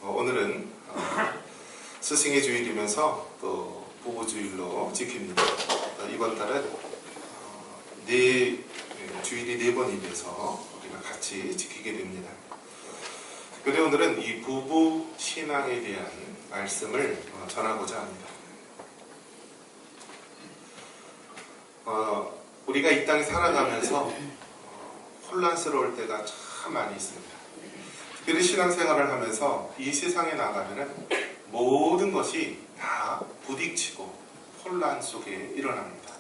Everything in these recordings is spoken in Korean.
오늘은 스승의 주일이면서 또 부부주일로 지킵니다. 이번 달은 주일이 4번이 돼서 우리가 같이 지키게 됩니다. 특별히 오늘은 이 부부 신앙에 대한 말씀을 전하고자 합니다. 우리가 이 땅에 살아가면서 혼란스러울 때가 참 많이 있습니다. 특별히 신앙생활을 하면서 이 세상에 나가면은 모든 것이 다 부딪히고 혼란 속에 일어납니다.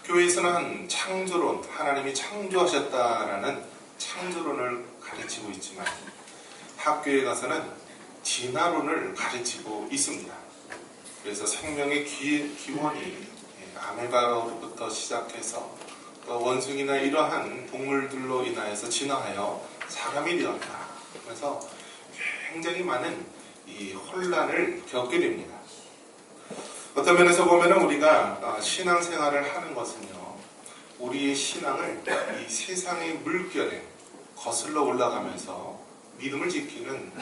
교회에서는 창조론, 하나님이 창조하셨다라는 창조론을 가르치고 있지만 학교에 가서는 진화론을 가르치고 있습니다. 그래서 생명의 기원이 아메바로부터 시작해서 또 원숭이나 이러한 동물들로 인하여서 진화하여 사람이 되었다. 그래서 굉장히 많은 이 혼란을 겪게 됩니다. 어떤 면에서 보면 우리가 신앙생활을 하는 것은요, 우리의 신앙을 이 세상의 물결에 거슬러 올라가면서 믿음을 지키는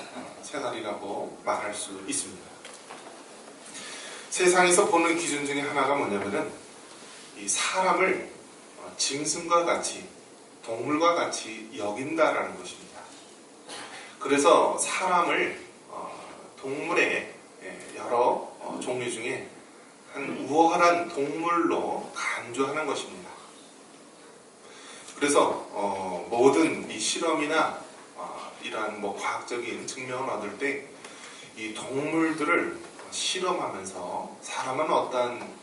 생활이라고 말할 수 있습니다. 세상에서 보는 기준 중에 하나가 뭐냐면은 이 사람을 짐승과 같이, 동물과 같이 여긴다라는 것입니다. 그래서 사람을 동물의 여러 종류 중에 한 우월한 동물로 간주하는 것입니다. 그래서 모든 이 실험이나 이러한 과학적인 증명을 얻을 때 이 동물들을 실험하면서 사람은 어떠한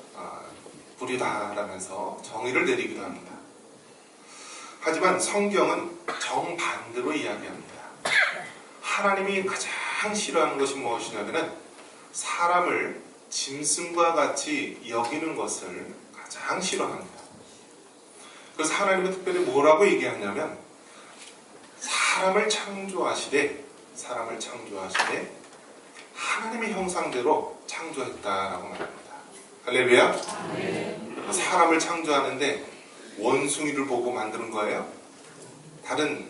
부류다라면서 정의를 내리기도 합니다. 하지만 성경은 정반대로 이야기합니다. 하나님이 가장 싫어하는 것이 무엇이냐면 사람을 짐승과 같이 여기는 것을 가장 싫어합니다. 그래서 하나님은 특별히 뭐라고 얘기하냐면 사람을 창조하시되 하나님의 형상대로 창조했다라고 말합니다. 할렐루야. 사람을 창조하는데 원숭이를 보고 만드는 거예요? 다른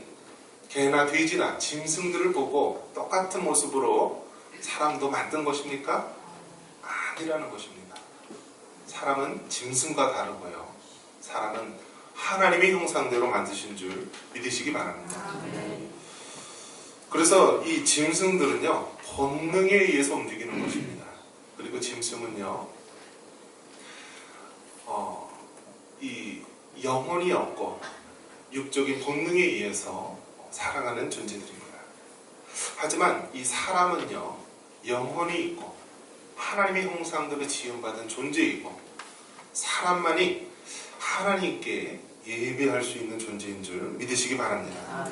개나 돼지나 짐승들을 보고 똑같은 모습으로 사람도 만든 것입니까? 아니라는 것입니다. 사람은 짐승과 다르고요. 사람은 하나님의 형상대로 만드신 줄 믿으시기 바랍니다. 그래서 이 짐승들은요, 본능에 의해서 움직이는 것입니다. 그리고 짐승은요, 이 영혼이 없고 육적인 본능에 의해서 살아가는 존재들입니다. 하지만 이 사람은요, 영혼이 있고 하나님의 형상대로 지음받은 존재이고 사람만이 하나님께 예배할 수 있는 존재인 줄 믿으시기 바랍니다.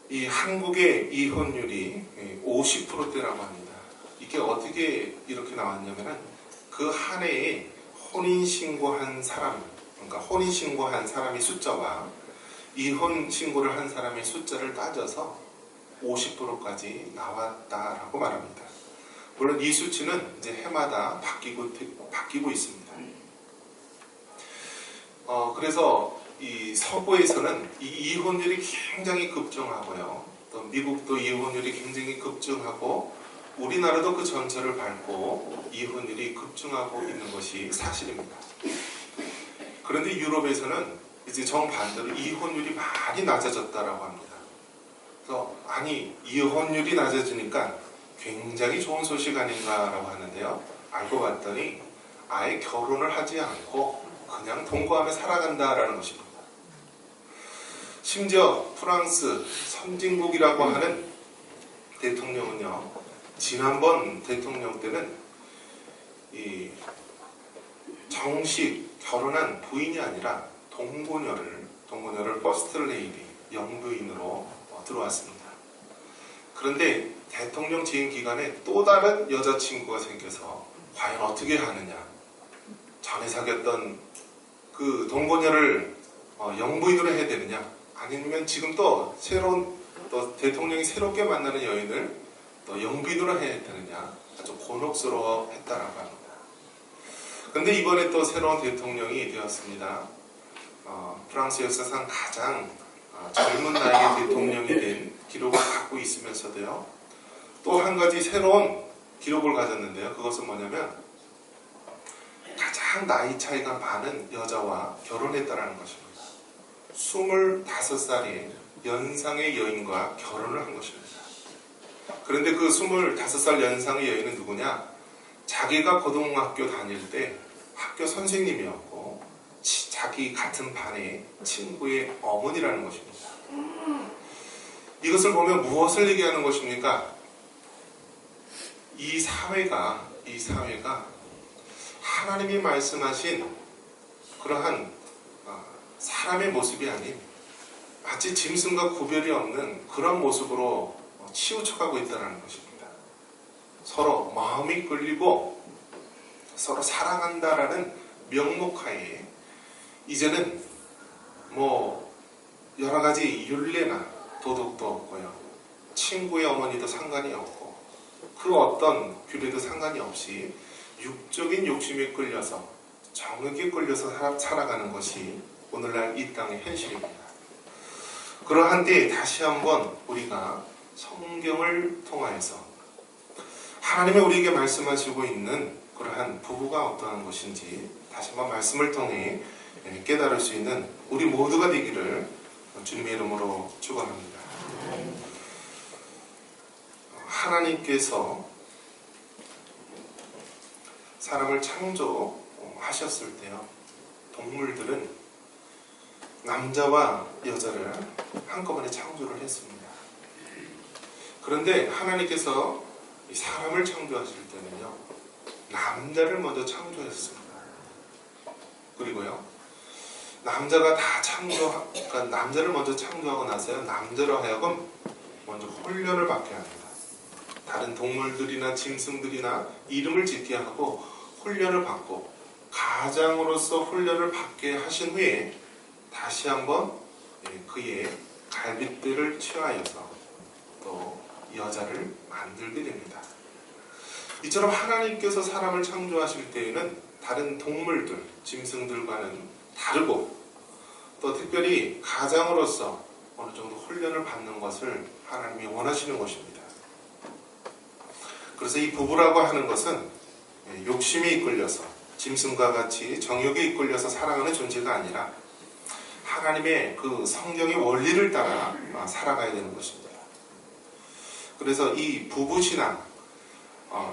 이 한국의 이혼율이 50%대라고 합니다. 이게 어떻게 이렇게 나왔냐면 그 한 해에 혼인신고한 사람, 그러니까 혼인신고한 사람의 숫자와 이혼신고를 한 사람의 숫자를 따져서 50%까지 나왔다라고 말합니다. 물론 이 수치는 이제 해마다 바뀌고 있습니다. 그래서 이 서부에서는 이 이혼율이 굉장히 급증하고요. 또 미국도 이혼율이 굉장히 급증하고 우리나라도 그 전철을 밟고 이혼율이 급증하고 있는 것이 사실입니다. 그런데 유럽에서는 이제 정반대로 이혼율이 많이 낮아졌다라고 합니다. 그래서 아니 이혼율이 낮아지니까 굉장히 좋은 소식 아닌가라고 하는데요. 알고 봤더니 아예 결혼을 하지 않고 그냥 동거하며 살아간다라는 것입니다. 심지어 프랑스 선진국이라고 하는 대통령은요, 지난번 대통령 때는 이 정식 결혼한 부인이 아니라 동거녀를 퍼스트 레이디, 영부인으로 들어왔습니다. 그런데 대통령 재임 기간에 또 다른 여자친구가 생겨서 과연 어떻게 하느냐, 전에 사귀었던 그 동거녀를 영부인으로 해야 되느냐, 아니면 지금 또 대통령이 새롭게 만나는 여인을 또 영부인으로 해야 되느냐, 아주 곤혹스러워 했다라고 합니다. 그런데 이번에 또 새로운 대통령이 되었습니다. 프랑스 역사상 가장 젊은 나이의 대통령이 가졌고요. 또 한 가지 새로운 기록을 가졌는데요. 그것은 뭐냐면 가장 나이 차이가 많은 여자와 결혼했다라는 것입니다. 25살의 연상의 여인과 결혼을 한 것입니다. 그런데 그 25살 연상의 여인은 누구냐? 자기가 고등학교 다닐 때 학교 선생님이었고 자기 같은 반의 친구의 어머니라는 것입니다. 이것을 보면 무엇을 얘기하는 것입니까? 이 사회가 하나님이 말씀하신 그러한 사람의 모습이 아닌 마치 짐승과 구별이 없는 그런 모습으로 치우쳐가고 있다는 것입니다. 서로 마음이 끌리고 서로 사랑한다라는 명목하에 이제는 여러 가지 율례나 도덕도 없고요. 친구의 어머니도 상관이 없고 그 어떤 규례도 상관이 없이 육적인 욕심에 끌려서 정욕에 끌려서 살아가는 것이 오늘날 이 땅의 현실입니다. 그러한 때에 다시 한번 우리가 성경을 통하여서 하나님이 우리에게 말씀하시고 있는 그러한 부부가 어떠한 것인지 다시 한번 말씀을 통해 깨달을 수 있는 우리 모두가 되기를 주님의 이름으로 축원합니다. 하나님께서 사람을 창조하셨을 때요, 동물들은 남자와 여자를 한꺼번에 창조를 했습니다. 그런데 하나님께서 사람을 창조하실 때는요, 남자를 먼저 창조했습니다. 그리고요, 남자를 먼저 창조하고 나서요, 남자로 하여금 먼저 훈련을 받게 합니다. 다른 동물들이나 짐승들이나 이름을 짓게 하고 훈련을 받고 가장으로서 훈련을 받게 하신 후에 다시 한번 그의 갈빗대를 취하여서 또 여자를 만들게 됩니다. 이처럼 하나님께서 사람을 창조하실 때에는 다른 동물들, 짐승들과는 다르고 또 특별히 가장으로서 어느 정도 훈련을 받는 것을 하나님이 원하시는 것입니다. 그래서 이 부부라고 하는 것은 욕심에 이끌려서 짐승과 같이 정욕에 이끌려서 살아가는 존재가 아니라 하나님의 그 성경의 원리를 따라 살아가야 되는 것입니다. 그래서 이 부부신앙,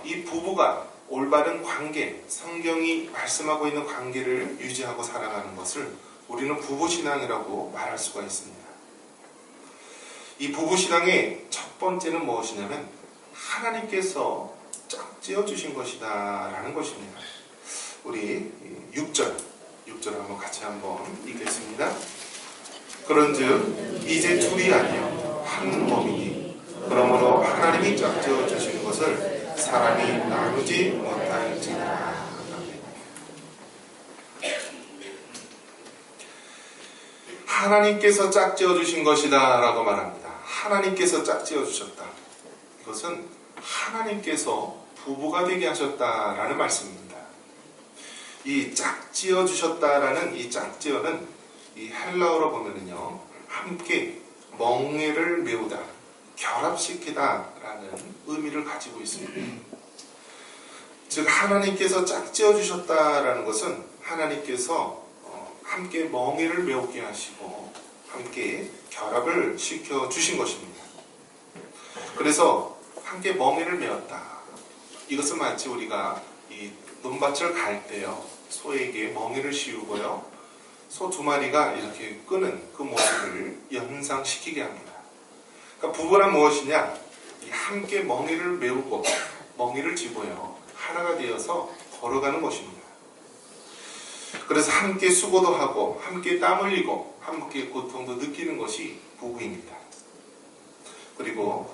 이 부부가 올바른 관계, 성경이 말씀하고 있는 관계를 유지하고 살아가는 것을 우리는 부부신앙이라고 말할 수가 있습니다. 이 부부신앙의 첫 번째는 무엇이냐면 하나님께서 짝지어 주신 것이다 라는 것입니다. 우리 6절 한번 같이 한번 읽겠습니다. 그런즉 이제 둘이 아니요 한 몸이니 그러므로 하나님이 짝지어 주신 것을 사람이 나누지 못할지라. 하나님께서 짝지어 주신 것이다 라고 말합니다. 하나님께서 짝지어 주셨다. 이것은 하나님께서 부부가 되게 하셨다라는 말씀입니다. 이 짝지어 주셨다라는 이 짝지어는 이 헬라어로 보면은요, 함께 멍에를 메우다, 결합시키다라는 의미를 가지고 있습니다. 즉 하나님께서 짝지어 주셨다라는 것은 하나님께서 함께 멍에를 메우게 하시고 함께 결합을 시켜 주신 것입니다. 그래서 함께 멍에를 메었다. 이것은 마치 우리가 이 논밭을 갈 때요, 소에게 멍에를 씌우고요, 소 두 마리가 이렇게 끄는 그 모습을 연상시키게 합니다. 그러니까 부부란 무엇이냐? 함께 멍에를 메우고 멍에를 쥐고요, 하나가 되어서 걸어가는 것입니다. 그래서 함께 수고도 하고 함께 땀 흘리고 함께 고통도 느끼는 것이 부부입니다. 그리고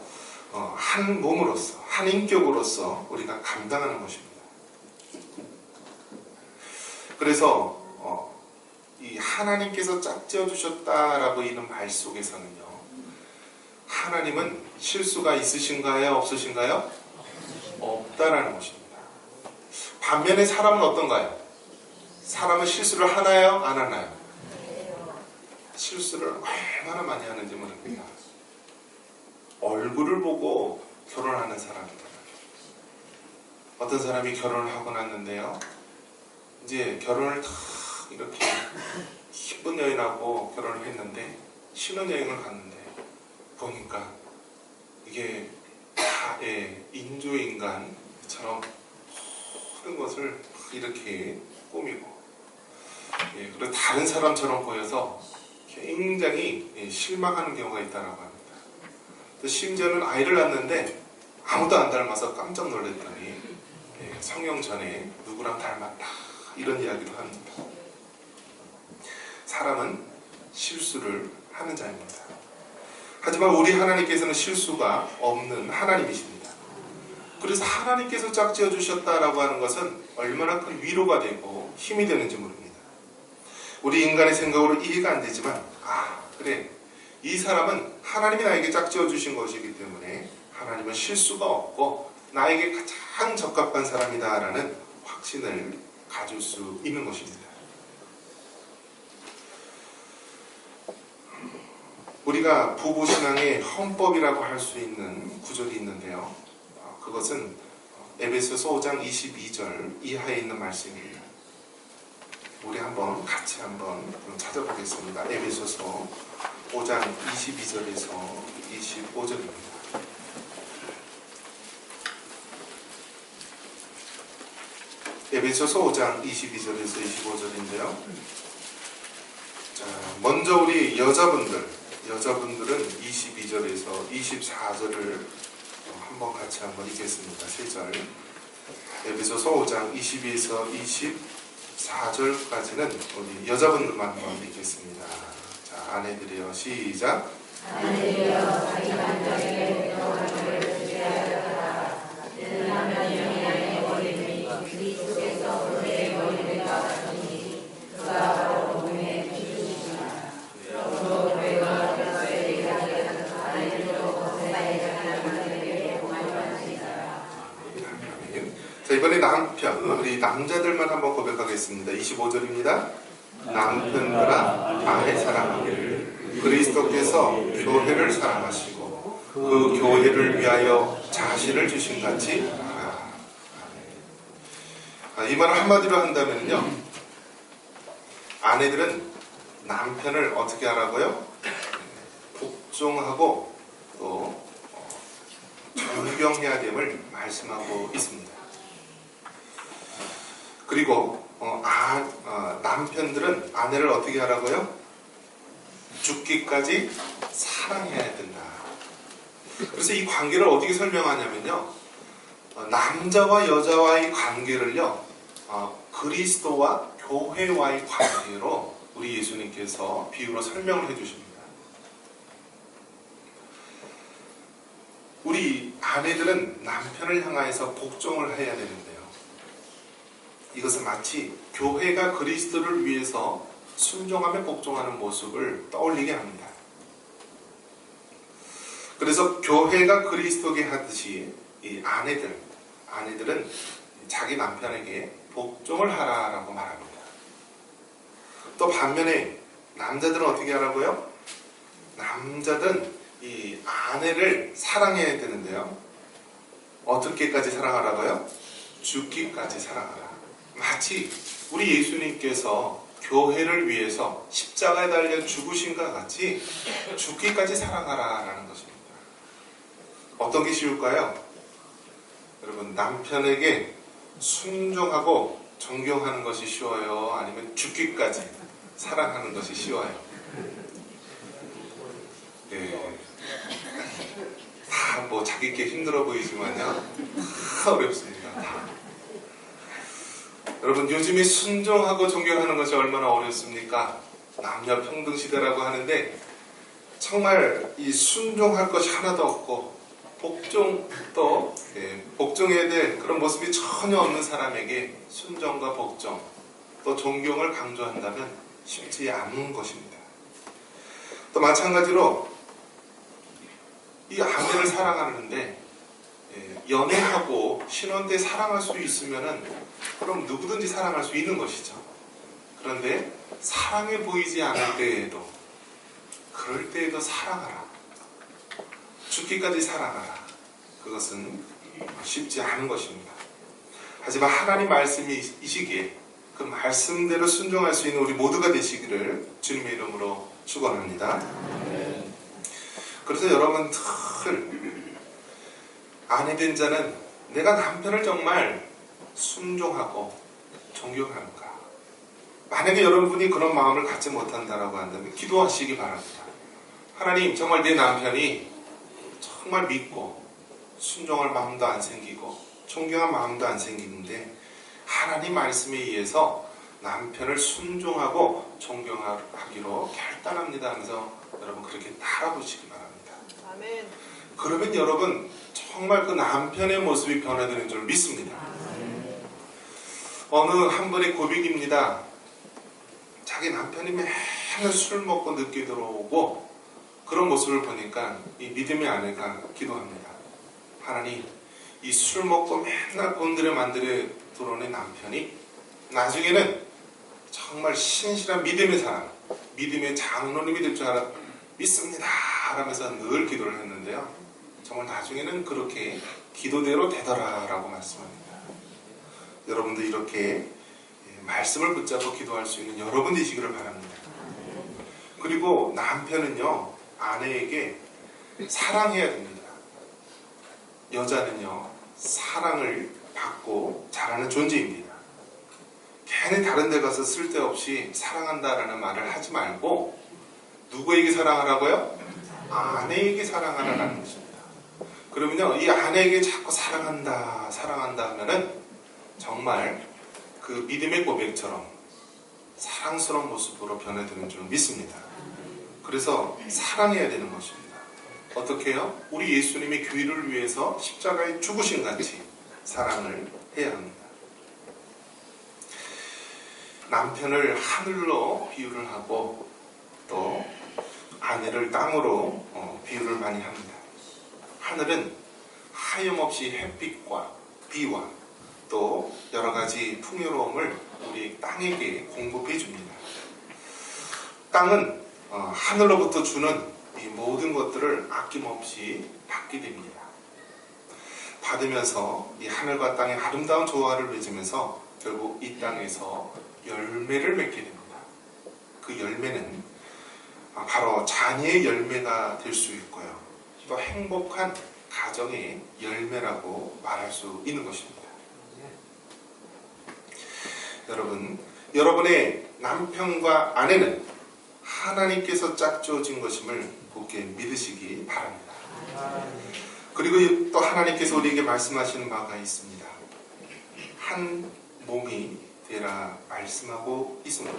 한 몸으로서, 한 인격으로서 우리가 감당하는 것입니다. 그래서 이 하나님께서 짝지어 주셨다라고 이런 말 속에서는요, 하나님은 실수가 있으신가요? 없으신가요? 없다라는 것입니다. 반면에 사람은 어떤가요? 사람은 실수를 하나요? 안 하나요? 실수를 얼마나 많이 하는지 모릅니다. 얼굴을 보고 결혼하는 사람들. 어떤 사람이 결혼을 하고 났는데요, 이제 결혼을 다 이렇게 기쁜 여인하고 결혼을 했는데 신혼여행을 갔는데 보니까 이게 다 인조인간처럼 모든 것을 이렇게 꾸미고, 그리고 다른 사람처럼 보여서 굉장히 실망하는 경우가 있다고 합니다. 심지어는 아이를 낳았는데 아무도 안 닮아서 깜짝 놀랐더니 성령 전에 누구랑 닮았다 이런 이야기도 합니다. 사람은 실수를 하는 자입니다. 하지만 우리 하나님께서는 실수가 없는 하나님이십니다. 그래서 하나님께서 짝지어 주셨다라고 하는 것은 얼마나 큰 위로가 되고 힘이 되는지 모릅니다. 우리 인간의 생각으로 이해가 안 되지만, 그래, 이 사람은 하나님이 나에게 짝지어 주신 것이기 때문에 하나님은 실수가 없고 나에게 가장 적합한 사람이다라는 확신을 가질 수 있는 것입니다. 우리가 부부신앙의 헌법이라고 할 수 있는 구절이 있는데요, 그것은 에베소서 5장 22절 이하에 있는 말씀입니다. 우리 같이 한번 찾아보겠습니다. 에베소서 5장 22절에서 25절입니다. 에베소서 5장 22절에서 25절인데요. 자, 먼저 우리 여자분들은 22절에서 24절을 한번 같이 한번 읽겠습니다. 3절. 에베소서 5장 22에서 24절까지는 우리 여자분들만 한번 읽겠습니다. 자, 아내들이여 시작. 아내들이여 자기 남편에게 명령을 주셔야 하라. 이는 남편이 영향의 머리니 그리스도께서 우리의 머리를 같으니 그가 바로 몸의 기준이시라. 그러므로 교회가 그리스도에 대하여 아내들로 거듭나야 하는 남편에게 공활하시라. 자, 이번에 남편, 우리 남자들만 한번 고백하겠습니다. 25절입니다. 남편들아 아내 사랑하기를 그리스도께서 교회를 사랑하시고 그 교회를 위하여 자신을 주신 같이. 이 말을 한마디로 한다면요, 아내들은 남편을 어떻게 하라고요? 복종하고 또 존경해야 됨을 말씀하고 있습니다. 그리고 남편들은 아내를 어떻게 하라고요? 죽기까지 사랑해야 된다. 그래서 이 관계를 어떻게 설명하냐면요, 남자와 여자와의 관계를요, 그리스도와 교회와의 관계로 우리 예수님께서 비유로 설명을 해주십니다. 우리 아내들은 남편을 향하여서 복종을 해야 되는데요, 이것은 마치 교회가 그리스도를 위해서 순종하며 복종하는 모습을 떠올리게 합니다. 그래서 교회가 그리스도께 하듯이 이 아내들은 자기 남편에게 복종을 하라라고 말합니다. 또 반면에 남자들은 어떻게 하라고요? 남자들은 이 아내를 사랑해야 되는데요, 어떻게까지 사랑하라고요? 죽기까지 사랑하라. 마치 우리 예수님께서 교회를 위해서 십자가에 달려 죽으신과 같이 죽기까지 사랑하라라는 것입니다. 어떤 게 쉬울까요? 여러분, 남편에게 순종하고 존경하는 것이 쉬워요? 아니면 죽기까지 사랑하는 것이 쉬워요? 다 뭐 자기께 힘들어 보이지만요, 다 어렵습니다. 다. 여러분, 요즘에 순종하고 존경하는 것이 얼마나 어렵습니까? 남녀 평등 시대라고 하는데 정말 이 순종할 것이 하나도 없고 복종해야 될 그런 모습이 전혀 없는 사람에게 순종과 복종 또 존경을 강조한다면 쉽지 않은 것입니다. 또 마찬가지로 이 아내를 사랑하는데 연애하고 신혼 때 사랑할 수 있으면은 그럼 누구든지 사랑할 수 있는 것이죠. 그런데 사랑해 보이지 않을 때에도, 그럴 때에도 사랑하라. 죽기까지 사랑하라. 그것은 쉽지 않은 것입니다. 하지만 하나님 말씀이시기에 그 말씀대로 순종할 수 있는 우리 모두가 되시기를 주님의 이름으로 축원합니다. 그래서 여러분 아내 된 자는 내가 남편을 정말 순종하고 존경하는가? 만약에 여러분이 그런 마음을 갖지 못한다라고 한다면 기도하시기 바랍니다. 하나님, 정말 내 남편이 정말 믿고 순종할 마음도 안 생기고 존경할 마음도 안 생기는데 하나님 말씀에 의해서 남편을 순종하고 존경하기로 결단합니다 하면서 여러분 그렇게 따라보시기 바랍니다. 아멘. 그러면 여러분 정말 그 남편의 모습이 변화되는 줄 믿습니다. 어느 한 분의 고백입니다. 자기 남편이 맨날 술 먹고 늦게 들어오고 그런 모습을 보니까 이 믿음의 아내가 기도합니다. 하나님, 이 술 먹고 맨날 곤드레 만드레 들어오는 남편이 나중에는 정말 신실한 믿음의 사람, 믿음의 장로님이 될 줄 믿습니다 하면서 늘 기도를 했는데요. 정말 나중에는 그렇게 기도대로 되더라라고 말씀합니다. 여러분도 이렇게 말씀을 붙잡고 기도할 수 있는 여러분 되시기를 바랍니다. 그리고 남편은요, 아내에게 사랑해야 됩니다. 여자는요, 사랑을 받고 자라는 존재입니다. 괜히 다른 데 가서 쓸데없이 사랑한다라는 말을 하지 말고 누구에게 사랑하라고요? 아내에게 사랑하라는 것입니다. 그러면요, 이 아내에게 자꾸 사랑한다 하면은 정말 그 믿음의 고백처럼 사랑스러운 모습으로 변해드는 줄 믿습니다. 그래서 사랑해야 되는 것입니다. 어떻게 해요? 우리 예수님이 교회를 위해서 십자가에 죽으신 같이 사랑을 해야 합니다. 남편을 하늘로 비유를 하고 또 아내를 땅으로 비유를 많이 합니다. 하늘은 하염없이 햇빛과 비와 또 여러 가지 풍요로움을 우리 땅에게 공급해 줍니다. 땅은 하늘로부터 주는 이 모든 것들을 아낌없이 받게 됩니다. 받으면서 이 하늘과 땅의 아름다운 조화를 맺으면서 결국 이 땅에서 열매를 맺게 됩니다. 그 열매는 바로 자녀의 열매가 될 수 있고요. 또 행복한 가정의 열매라고 말할 수 있는 것입니다. 여러분, 여러분의 남편과 아내는 하나님께서 짝지어진 것임을 굳게 믿으시기 바랍니다. 그리고 또 하나님께서 우리에게 말씀하시는 바가 있습니다. 한 몸이 되라 말씀하고 있습니다.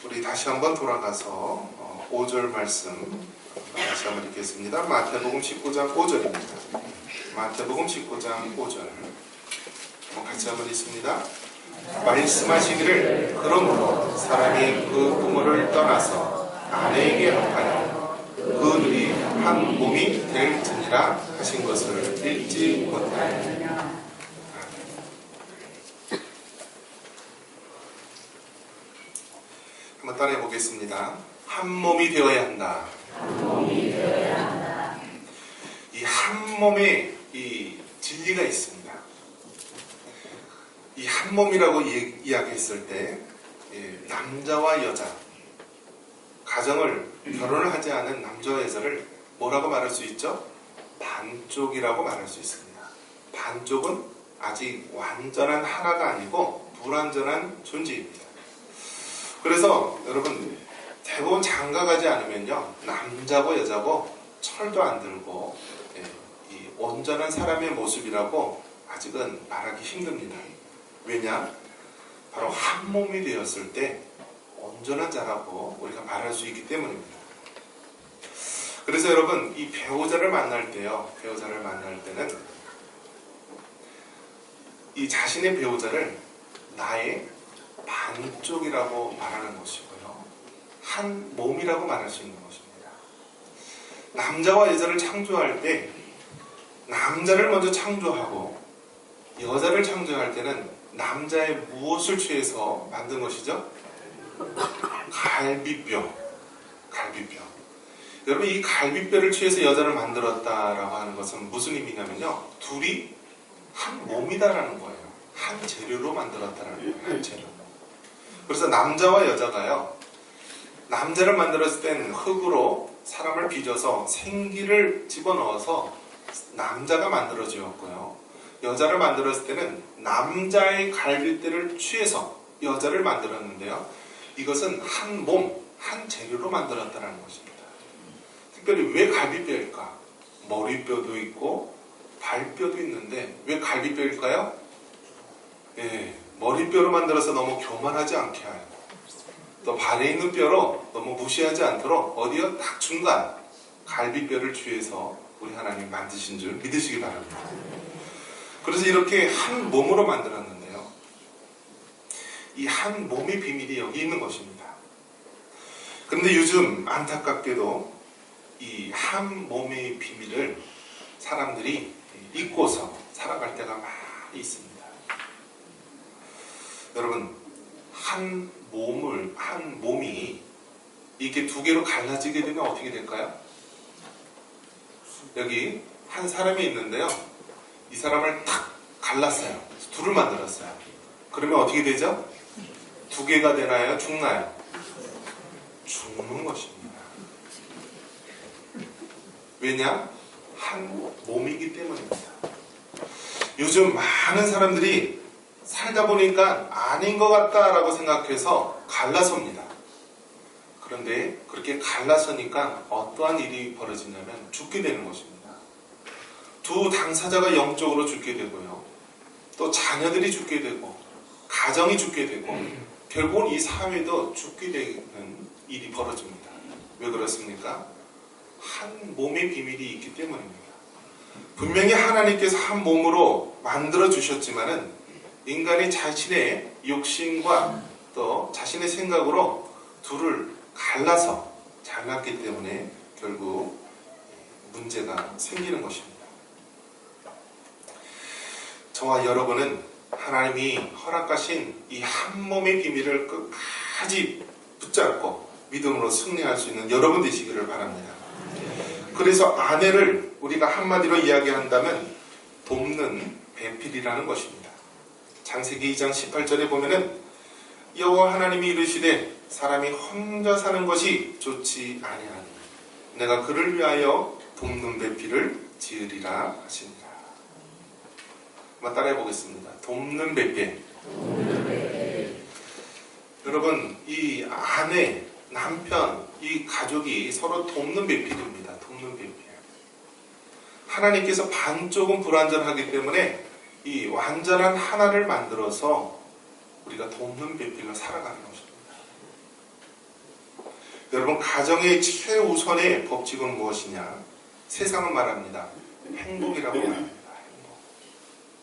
우리 다시 한번 돌아가서 5절 말씀 다시 한번 읽겠습니다. 마태복음 19장 5절입니다. 마태복음 19장 5절 같이 한번 읽습니다. 말씀하시기를 그러므로 사람이 그 부모를 떠나서 아내에게 합하여 그들이 한 몸이 될지니라 하신 것을 읽지 못하느냐. 한번 따라해 보겠습니다. 한 몸이 되어야 한다. 이 한 몸에 이 진리가 있습니다. 이 한 몸이라고 이야기했을 때 남자와 여자, 가정을 결혼을 하지 않은 남자와 여자를 뭐라고 말할 수 있죠? 반쪽이라고 말할 수 있습니다. 반쪽은 아직 완전한 하나가 아니고 불완전한 존재입니다. 그래서 여러분 대부분 장가가지 않으면요, 남자고 여자고 철도 안 들고 이 온전한 사람의 모습이라고 아직은 말하기 힘듭니다. 왜냐? 바로 한 몸이 되었을 때 온전한 자라고 우리가 말할 수 있기 때문입니다. 그래서 여러분, 이 배우자를 만날 때요, 배우자를 만날 때는 이 자신의 배우자를 나의 반쪽이라고 말하는 것이고요, 한 몸이라고 말할 수 있는 것입니다. 남자와 여자를 창조할 때 남자를 먼저 창조하고 여자를 창조할 때는 남자의 무엇을 취해서 만든 것이죠? 갈비뼈. 여러분, 이 갈비뼈를 취해서 여자를 만들었다라고 하는 것은 무슨 의미냐면요, 둘이 한 몸이다라는 거예요. 한 재료로 만들었다라는 거예요. 한 재료. 그래서 남자와 여자가요, 남자를 만들었을 땐 흙으로 사람을 빚어서 생기를 집어넣어서 남자가 만들어지었고요, 여자를 만들었을 때는 남자의 갈비뼈를 취해서 여자를 만들었는데요, 이것은 한 몸, 한 재료로 만들었다는 것입니다. 특별히 왜 갈비뼈일까? 머리뼈도 있고 발뼈도 있는데 왜 갈비뼈일까요? 머리뼈로 만들어서 너무 교만하지 않게 하고, 또 발에 있는 뼈로 너무 무시하지 않도록 어디요? 딱 중간 갈비뼈를 취해서 우리 하나님 만드신 줄 믿으시기 바랍니다. 그래서 이렇게 한 몸으로 만들었는데요, 이 한 몸의 비밀이 여기 있는 것입니다. 그런데 요즘 안타깝게도 이 한 몸의 비밀을 사람들이 잊고서 살아갈 때가 많이 있습니다. 여러분, 한 몸이 이렇게 두 개로 갈라지게 되면 어떻게 될까요? 여기 한 사람이 있는데요, 이 사람을 탁 갈랐어요. 둘을 만들었어요. 그러면 어떻게 되죠? 두 개가 되나요? 죽나요? 죽는 것입니다. 왜냐? 한 몸이기 때문입니다. 요즘 많은 사람들이 살다 보니까 아닌 것 같다라고 생각해서 갈라섭니다. 그런데 그렇게 갈라서니까 어떠한 일이 벌어지냐면 죽게 되는 것입니다. 두 당사자가 영적으로 죽게 되고요, 또 자녀들이 죽게 되고 가정이 죽게 되고 결국은 이 사회도 죽게 되는 일이 벌어집니다. 왜 그렇습니까? 한 몸의 비밀이 있기 때문입니다. 분명히 하나님께서 한 몸으로 만들어 주셨지만은 인간이 자신의 욕심과 또 자신의 생각으로 둘을 갈라서 잘랐기 때문에 결국 문제가 생기는 것입니다. 저와 여러분은 하나님이 허락하신 이 한 몸의 비밀을 끝까지 붙잡고 믿음으로 승리할 수 있는 여러분 되시기를 바랍니다. 그래서 아내를 우리가 한마디로 이야기한다면 돕는 배필이라는 것입니다. 창세기 2장 18절에 보면은 여호와 하나님이 이르시되 사람이 혼자 사는 것이 좋지 아니하니 내가 그를 위하여 돕는 배필을 지으리라 하시니라. 한번 따라해 보겠습니다. 돕는 배필. 여러분, 이 아내, 남편, 이 가족이 서로 돕는 배필입니다. 돕는 배필. 하나님께서 반쪽은 불완전하기 때문에 이 완전한 하나를 만들어서 우리가 돕는 배필로 살아가는 것입니다. 여러분, 가정의 최우선의 법칙은 무엇이냐? 세상은 말합니다. 행복이라고 말합니다. 행복.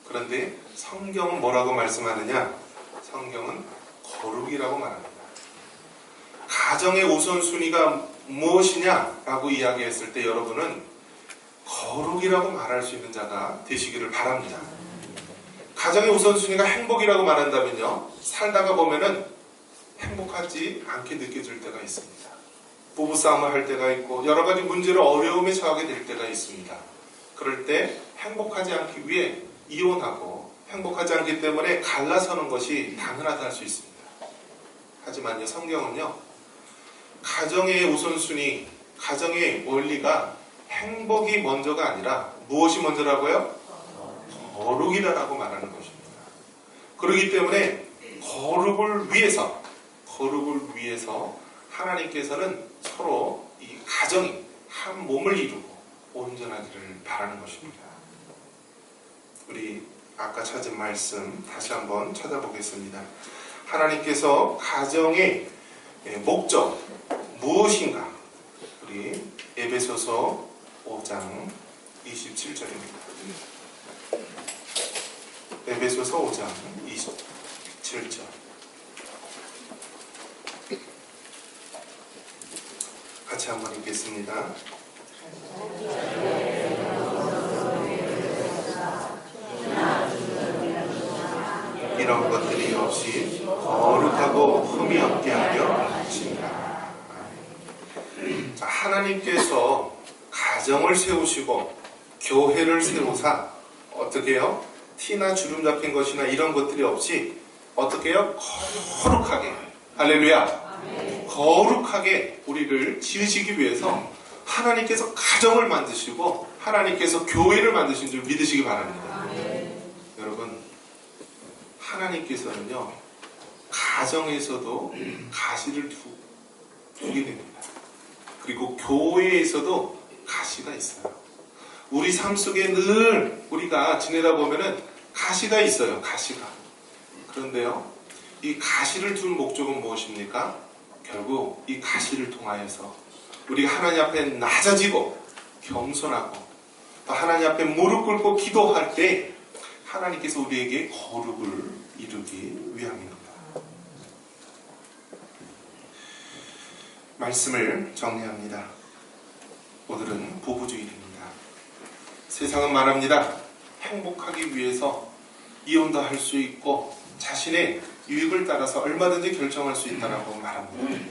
그런데 성경은 뭐라고 말씀하느냐? 성경은 거룩이라고 말합니다. 가정의 우선순위가 무엇이냐라고 이야기했을 때 여러분은 거룩이라고 말할 수 있는 자가 되시기를 바랍니다. 가정의 우선순위가 행복이라고 말한다면요, 살다가 보면은 행복하지 않게 느껴질 때가 있습니다. 부부싸움을 할 때가 있고 여러 가지 문제로 어려움에 처하게 될 때가 있습니다. 그럴 때 행복하지 않기 위해 이혼하고 행복하지 않기 때문에 갈라서는 것이 당연하다 할 수 있습니다. 하지만요, 성경은요, 가정의 우선순위, 가정의 원리가 행복이 먼저가 아니라 무엇이 먼저라고요? 거룩이라고 말하는 것입니다. 그렇기 때문에 거룩을 위해서 하나님께서는 서로 이 가정이 한 몸을 이루고 온전하기를 바라는 것입니다. 우리 아까 찾은 말씀 다시 한번 찾아보겠습니다. 하나님께서 가정의 목적 무엇인가? 우리 에베소서 5장 27절입니다. 에베소서 5장 27절. 같이 한번 읽겠습니다. 이런 것들이 없이 거룩하고 흠이 없게 하려 하십니다. 자, 하나님께서 가정을 세우시고 교회를 세우사 어떻게 해요? 티나 주름 잡힌 것이나 이런 것들이 없이 어떻게 해요? 거룩하게, 할렐루야, 거룩하게 우리를 지으시기 위해서 하나님께서 가정을 만드시고 하나님께서 교회를 만드신 줄 믿으시기 바랍니다. 여러분, 하나님께서는요 가정에서도 가시를 두게 됩니다. 그리고 교회에서도 가시가 있어요. 우리 삶 속에 늘 우리가 지내다 보면은 가시가 있어요. 가시가. 그런데요, 이 가시를 둔 목적은 무엇입니까? 결국 이 가시를 통하여서 우리가 하나님 앞에 낮아지고 겸손하고 또 하나님 앞에 무릎 꿇고 기도할 때 하나님께서 우리에게 거룩을 이루기 위함입니다. 말씀을 정리합니다. 오늘은 부부주일입니다. 세상은 말합니다. 행복하기 위해서 이혼도 할 수 있고 자신의 유익을 따라서 얼마든지 결정할 수 있다고 말합니다.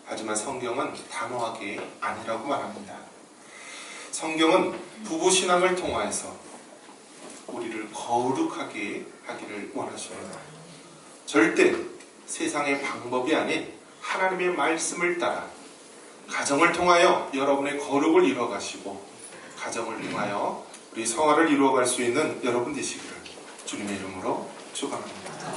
하지만 성경은 단호하게 아니라고 말합니다. 성경은 부부신앙을 통하여서 우리를 거룩하게 하기를 원하십니다. 절대 세상의 방법이 아닌 하나님의 말씀을 따라 가정을 통하여 여러분의 거룩을 이뤄가시고 가정을 통하여 우리 성화를 이루어갈 수 있는 여러분 되시기를 주님의 이름으로 축원합니다.